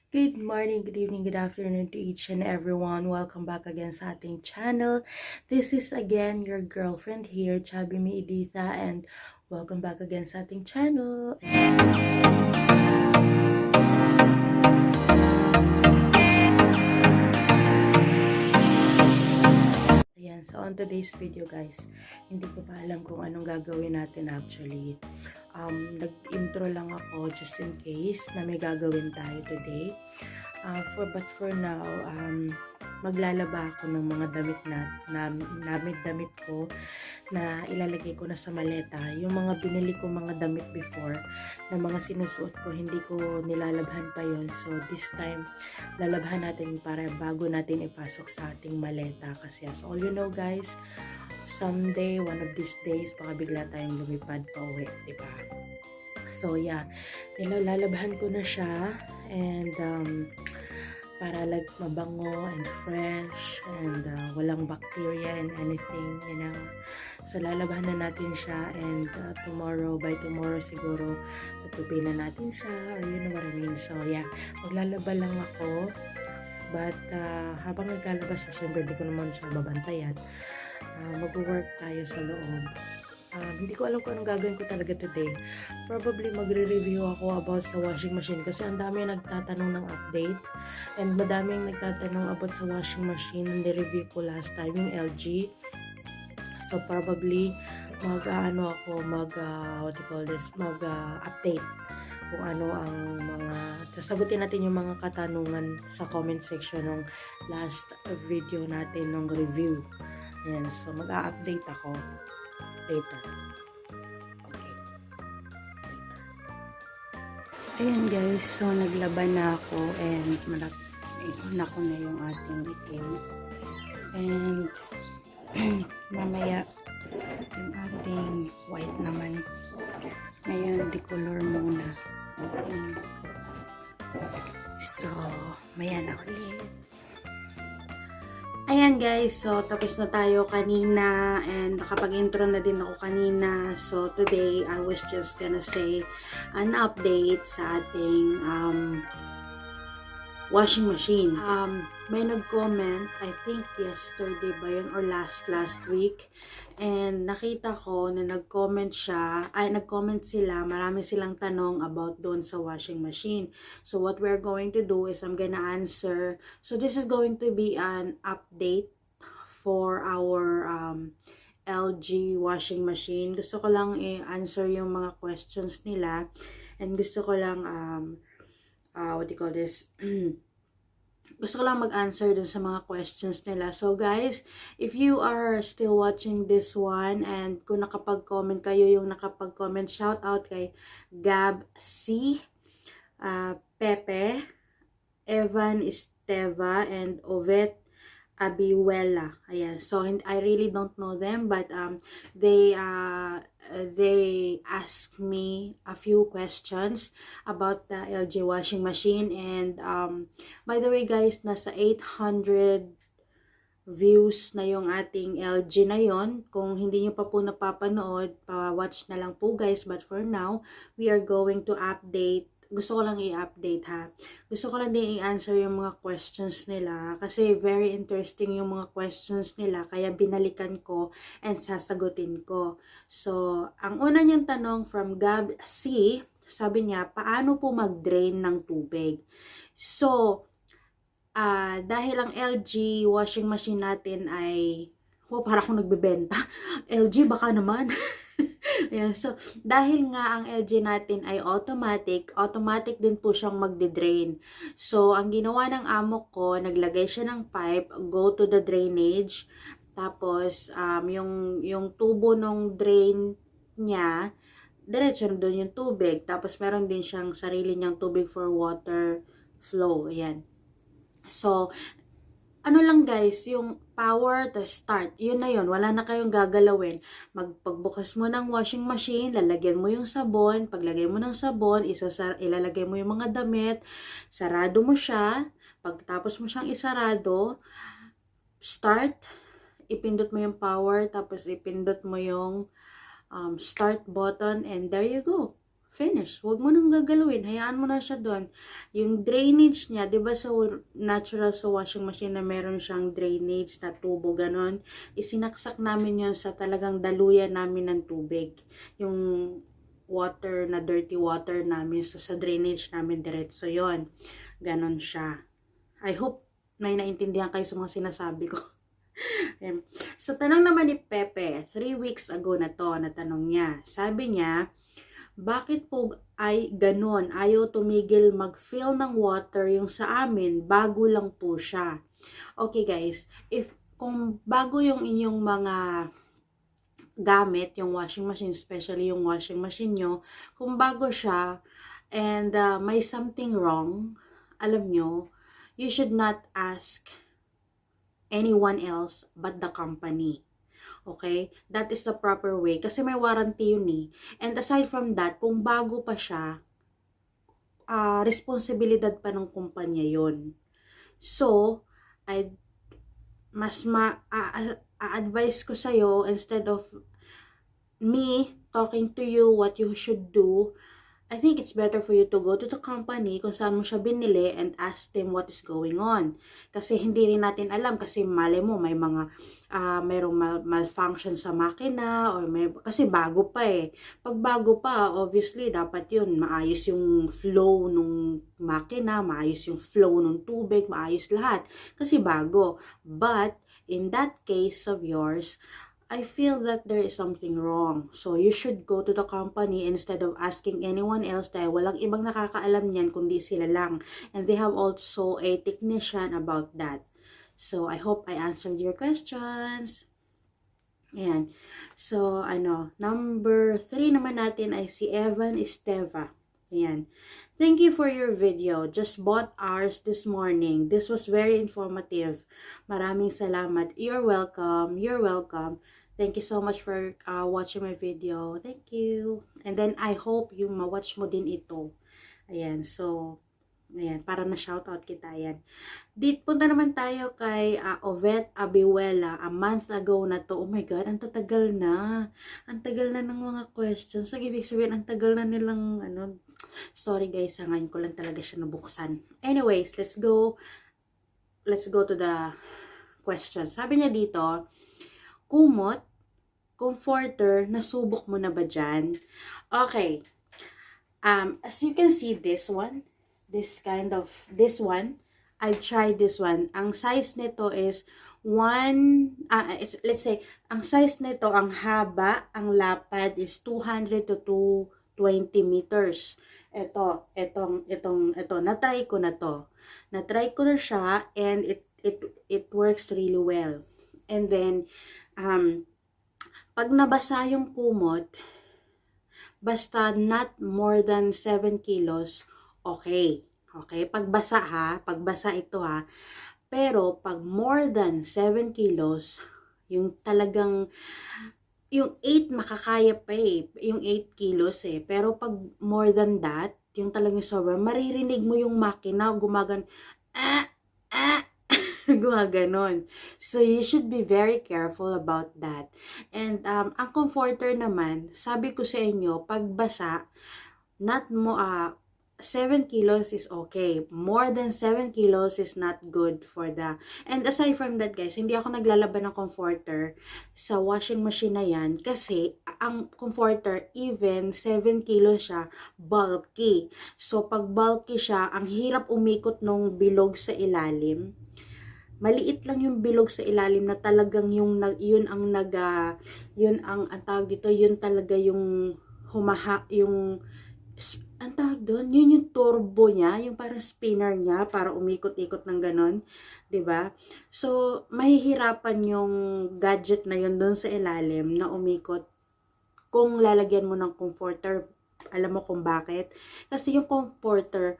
Good morning, good evening, good afternoon to each and everyone. Welcome back again sa ating channel. This is again your girlfriend here, Chubby Editha, and welcome back again sa ating channel. Ayan, so on today's video guys, hindi ko pa alam kung anong gagawin natin actually. Nag-intro lang ako just in case na may gagawin tayo today. But for now, maglalaba ako ng mga damit ko na ilalagay ko na sa maleta. Yung mga binili ko mga damit before na mga sinusuot ko, hindi ko nilalabhan pa yon. So this time, lalabhan natin para bago natin ipasok sa ating maleta. Kasi as all you know guys, someday, one of these days, baka bigla tayong lumipad pa uwi, diba? So yeah, nilalabhan ko na siya and para like mabango and fresh and walang bacteria and anything, you know. So lalabhan na natin siya and by tomorrow siguro tutupin na natin siya, or you know what I mean. So yeah, maglalaba lang ako, but habang naglalaba siya, syempre di ko naman siya babantayan. Mag-work tayo sa loob. Hindi ko alam kung anong gagawin ko talaga today. Probably magre-review ako about sa washing machine kasi ang dami nagtatanong ng update and madaming nagtatanong about sa washing machine na review ko last time, yung LG. So probably mag-update kung ano ang mga, sasagutin natin yung mga katanungan sa comment section ng last video natin ng review. Ayan, so mag-a-update ako later. Okay. Later. Ayan guys, so naglaban na ako and na ko na yung ating itim. And mamaya yung ating white naman. Ngayon, decolor muna. So, maya na ulit. Ayan guys, so tapos na tayo kanina and nakapag-intro na din ako kanina. So today, I was just gonna say an update sa ating washing machine. May nag-comment, I think yesterday ba yun or last week, and nakita ko na nag-comment sila, marami silang tanong about doon sa washing machine. So what we're going to do is I'm gonna answer. So this is going to be an update for our LG washing machine. Gusto ko lang i-answer yung mga questions nila and gusto ko lang gusto ko lang mag-answer dun sa mga questions nila. So guys, if you are still watching this one and kung nakapag-comment kayo, yung nakapag-comment, shout out kay Gab C, Pepe, Evan Esteva, and Ovet Abiwela. Ayan. So I really don't know them, but they asked me a few questions about the LG washing machine, and by the way guys, nasa 800 views na yung ating LG na yon. Kung hindi nyo pa po napapanood, pa-watch na lang po guys, but for now we are going to update. Gusto ko lang i-update ha. Gusto ko lang din i-answer yung mga questions nila kasi very interesting yung mga questions nila, kaya binalikan ko and sasagutin ko. So, ang una niyang tanong from Gab C, sabi niya, paano po mag-drain ng tubig? So, dahil ang LG washing machine natin ay, para akong nagbebenta. LG baka naman. Ayan, so, dahil nga ang LG natin ay automatic din po siyang magde-drain. So, ang ginawa ng amo ko, naglagay siya ng pipe, go to the drainage, tapos, yung tubo ng drain niya, diretso doon yung tubig. Tapos, meron din siyang sarili niyang tubig for water flow. Ayan. So, ano lang guys, yung power to start, yun na yun, wala na kayong gagalawin. Pagbukas mo ng washing machine, lalagyan mo yung sabon, paglagay mo ng sabon, ilalagay mo yung mga damit, sarado mo siya, pagtapos mo siyang isarado, start, ipindot mo yung power, tapos ipindot mo yung start button, and there you go. finish. Huwag mo nang gagalawin. Hayaan mo na siya doon. Yung drainage niya, di ba sa natural sa washing machine na meron siyang drainage na tubo, ganon. Isinaksak namin yun sa talagang daluyan namin ng tubig. Yung water na dirty water namin sa drainage namin diretso yon. Ganon siya. I hope may naintindihan kayo sa mga sinasabi ko. So, tanong naman ni Pepe, 3 weeks ago na to, na tanong niya. Sabi niya, bakit po ay ganon? Ayaw tumigil mag-fill ng water yung sa amin, bago lang po siya. Okay guys, kung bago yung inyong mga gamit, yung washing machine, especially yung washing machine nyo, kung bago siya, and may something wrong, alam nyo, you should not ask anyone else but the company. Okay? That is the proper way. Kasi may warranty yun eh. And aside from that, kung bago pa siya, responsibilidad pa ng kumpanya yun. So, mas advise ko sa'yo, instead of me talking to you what you should do, I think it's better for you to go to the company kung saan mo siya binili and ask them what is going on. Kasi hindi rin natin alam, kasi mali mo may mga mayroong malfunction sa makina, or kasi bago pa eh. Pag bago pa, obviously dapat yun maayos yung flow nung makina, maayos yung flow nung tubig, maayos lahat kasi bago. But in that case of yours, I feel that there is something wrong. So, you should go to the company instead of asking anyone else, dahil walang ibang nakakaalam niyan kundi sila lang. And they have also a technician about that. So, I hope I answered your questions. Ayan. So, number 3 naman natin ay si Evan Esteva. Ayan. Thank you for your video. Just bought ours this morning. This was very informative. Maraming salamat. You're welcome. You're welcome. Thank you so much for watching my video. Thank you. And then, I hope yung ma-watch mo din ito. Ayan. So, ayan. Para na-shoutout kita. Ayan. Punta naman tayo kay Ovet Abiwela. A month ago na to. Oh my God, ang tatagal na. Ang tagal na ng mga questions. So, ibig sabihin, ang tagal na nilang, sorry guys, ngayon ko lang talaga siya nabuksan. Anyways, let's go to the question. Sabi niya dito, kumot, comforter, nasubok mo na ba dyan? Okay. As you can see, this one, I've tried this one. Ang size nito is let's say, ang size nito, ang haba, ang lapad is 200 to 220 meters. Ito, na-try ko na to. Na-try ko na siya, and it works really well. And then, pag nabasa yung kumot, basta not more than 7 kilos, okay. Okay? Pagbasa ito ha. Pero, pag more than 7 kilos, yung talagang, yung 8 makakaya pa eh. Yung 8 kilos eh. Pero pag more than that, yung talagang sobrang, maririnig mo yung makina, gumaganon. So, you should be very careful about that. And, ang comforter naman, sabi ko sa inyo, pagbasa, 7 kilos is okay. More than 7 kilos is not good for the... And aside from that guys, hindi ako naglalaban ng comforter sa washing machine na yan, kasi ang comforter, even 7 kilos siya, bulky. So, pag bulky siya, ang hirap umikot nung bilog sa ilalim. Maliit lang yung bilog sa ilalim na talagang yun talaga yung ang tawag doon, yun yung turbo niya, yung parang spinner niya para umikot-ikot ng ganon, 'di ba? So, mahihirapan yung gadget na yun doon sa ilalim na umikot kung lalagyan mo ng comforter. Alam mo kung bakit? Kasi yung comforter,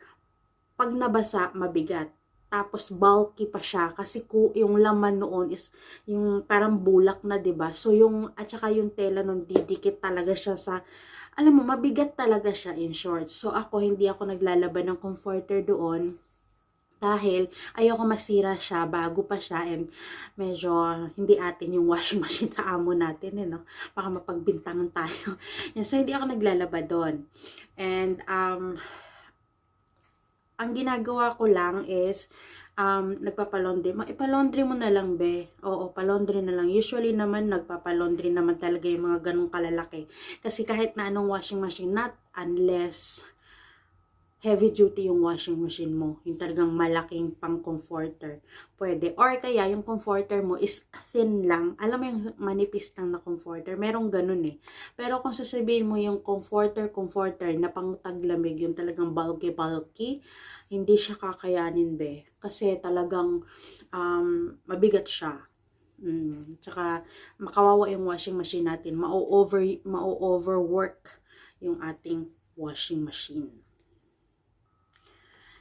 pag nabasa, mabigat. Tapos bulky pa siya kasi yung laman noon is yung parang bulak na, 'di ba? So at saka yung tela nun didikit talaga siya sa, alam mo, mabigat talaga siya, in short. So ako, hindi ako naglalaban ng comforter doon. Dahil ayoko masira siya bago pa siya, and medyo hindi atin yung washing machine sa amo natin, no? Baka mapagbintangan tayo. Yan, so hindi ako naglalaba doon. And ang ginagawa ko lang is nagpapalaundry. Ipalaundry mo na lang, be. Oo, palaundry na lang. Usually naman, nagpapalaundry naman talaga yung mga ganong kalalaki. Kasi kahit na anong washing machine, not unless heavy duty yung washing machine mo. Yung talagang malaking pang comforter. Pwede. Or kaya yung comforter mo is thin lang. Alam mo yung manipis lang na comforter. Merong ganun eh. Pero kung sasabihin mo yung comforter na pang taglamig, yung talagang bulky, hindi siya kakayanin, be. Kasi talagang mabigat siya. Tsaka makawawa yung washing machine natin. Ma-overwork yung ating washing machine.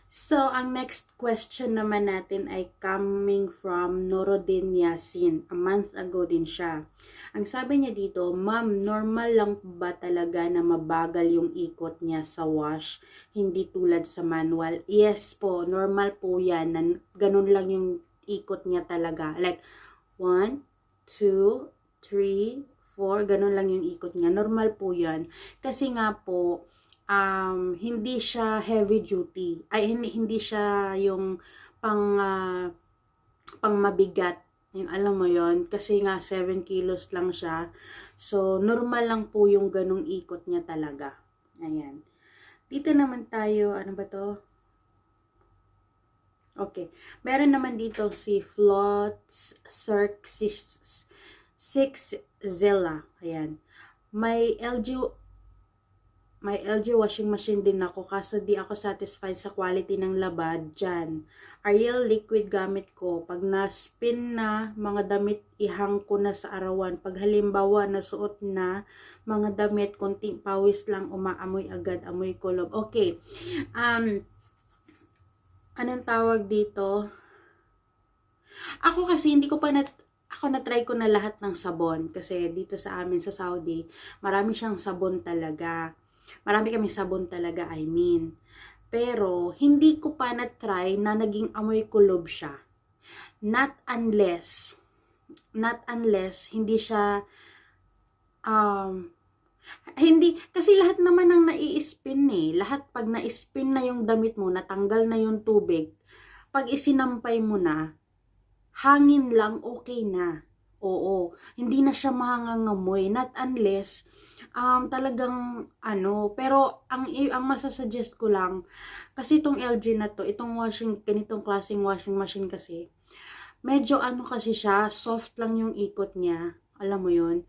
So, ang next question naman natin ay coming from Norodin Yasin. A month ago din siya. Ang sabi niya dito, Ma'am, normal lang ba talaga na mabagal yung ikot niya sa wash? Hindi tulad sa manual? Yes po, normal po yan. Ganun lang yung ikot niya talaga. Like, 1, 2, 3, 4, ganun lang yung ikot niya. Normal po yan. Kasi nga po, hindi siya heavy duty. Ay, hindi siya yung pang mabigat. Yung, alam mo yon, kasi nga 7 kilos lang siya. So, normal lang po yung ganong ikot niya talaga. Ayan. Dito naman tayo, ano ba to? Okay. Meron naman dito si Flots Cirque 6 Zilla. Ayan. May LG washing machine din ako, kaso di ako satisfied sa quality ng labad dyan. Ariel liquid gamit ko. Pag na-spin na mga damit, ihang ko na sa arawan. Pag halimbawa nasuot na mga damit, konting pawis lang, umaamoy agad, amoy kulob. Okay. Anong tawag dito? Ako kasi hindi ko pa na-try ko na lahat ng sabon. Kasi dito sa amin sa Saudi, marami siyang sabon talaga. Marami kaming sabon talaga, I mean. Pero, hindi ko pa na-try na naging amoy kulob siya. Not unless, hindi siya, hindi, kasi lahat naman ang nai-spin eh. Lahat pag na-spin na yung damit mo, natanggal na yung tubig, pag isinampay mo na, hangin lang, okay na. Oo, hindi na siya mahangangamoy. Not unless, talagang, pero ang masasuggest ko lang, kasi itong LG na to, ganitong klaseng washing machine kasi, medyo kasi siya, soft lang yung ikot niya. Alam mo yun?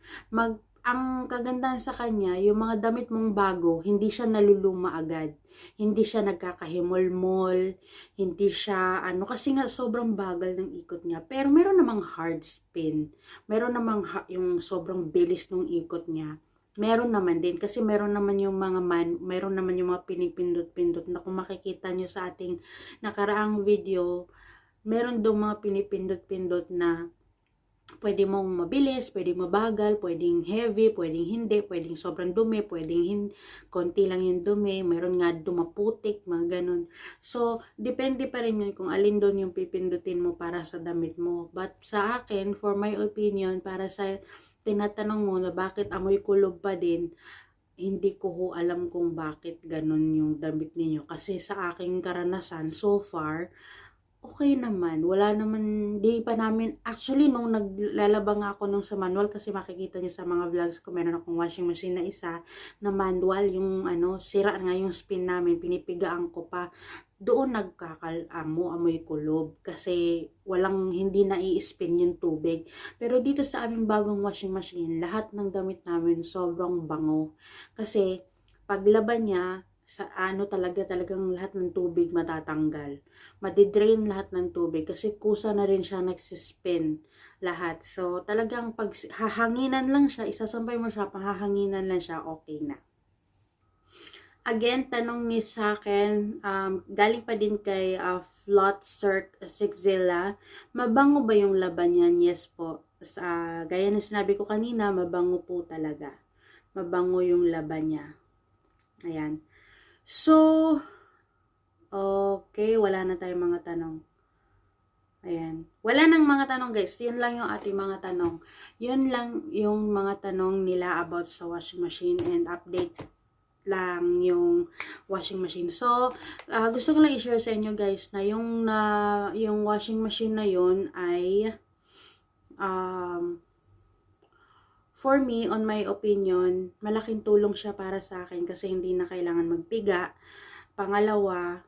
Ang kagandahan sa kanya, yung mga damit mong bago, hindi siya naluluma agad. Hindi siya nagkakahimol-mol, hindi siya, kasi nga sobrang bagal ng ikot niya. Pero meron namang hard spin. Meron namang yung sobrang bilis ng ikot niya. Meron naman din, kasi meron naman yung mga pinipindot-pindot na kung makikita nyo sa ating nakaraang video, meron doon mga pinipindot-pindot na pwede mong mabilis, pwedeng mabagal, pwedeng heavy, pwedeng hindi, pwedeng sobrang dumi, pwedeng konti lang yung dumi, meron nga dumaputik, mga ganun. So, depende pa rin yun kung alin doon yung pipindutin mo para sa damit mo. But sa akin, for my opinion, para sa tinatanong mo na bakit amoy kulob pa din, hindi ko ho alam kung bakit ganun yung damit ninyo. Kasi sa aking karanasan, so far, okay naman. Wala naman, di pa namin, actually, nung naglalaba nga ako nung sa manual, kasi makikita niyo sa mga vlogs ko, meron akong washing machine na isa, na manual, yung sira nga yung spin namin, pinipigaan ko pa, doon amoy kulob, kasi hindi na i-spin yung tubig. Pero dito sa aming bagong washing machine, lahat ng damit namin sobrang bango. Kasi, paglaban niya, talagang lahat ng tubig matatanggal. Madidrain lahat ng tubig kasi kusa na rin siya nagsispin lahat. So, talagang pag hahanginan lang siya, isasampay mo siya, pahahanginan lang siya, okay na. Again, tanong ni sa akin, galing pa din kay Flot Cirque Sixzilla, mabango ba yung laban niyan? Yes po. Gaya na sinabi ko kanina, mabango po talaga. Mabango yung laban niya. Ayan. So, Okay, wala na tayong mga tanong. Ayan. Wala nang mga tanong guys. Yun lang yung ating mga tanong. Yun lang yung mga tanong nila about sa washing machine and update lang yung washing machine. So, gusto ko lang i-share sa inyo guys na yung washing machine na yun ay for me, on my opinion, malaking tulong siya para sa akin kasi hindi na kailangan magpiga. Pangalawa,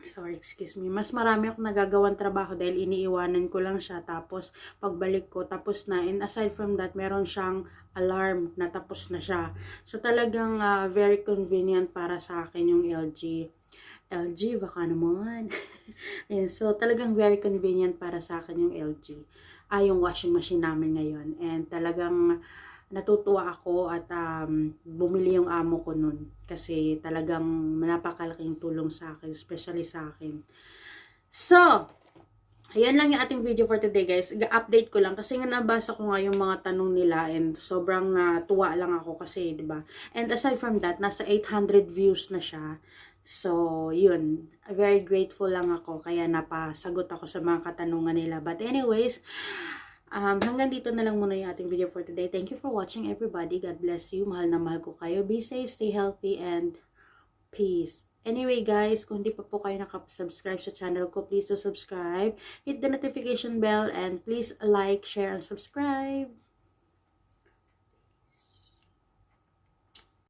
sorry, excuse me, mas marami akong nagagawang trabaho dahil iniiwanan ko lang siya, tapos pagbalik ko tapos na, and aside from that meron siyang alarm na tapos na siya. So talagang very convenient para sa akin yung LG baka naman. Ayan, so talagang very convenient para sa akin yung LG, yung washing machine namin ngayon, and talagang natutuwa ako at bumili yung amo ko nun kasi talagang napakalaking tulong sa akin, especially sa akin. So, ayan lang yung ating video for today guys. Update ko lang kasi nga nabasa ko nga yung mga tanong nila and sobrang tuwa lang ako kasi, 'di ba? And aside from that, nasa 800 views na siya. So, yun. Very grateful lang ako kaya napasagot ako sa mga katanungan nila. But anyways, hanggang dito na lang muna yung ating video for today. Thank you for watching everybody. God bless you. Mahal na mahal ko kayo. Be safe, stay healthy, and peace. Anyway guys, kung hindi pa po kayo nakasubscribe sa channel ko, please do subscribe. Hit the notification bell and please like, share, and subscribe.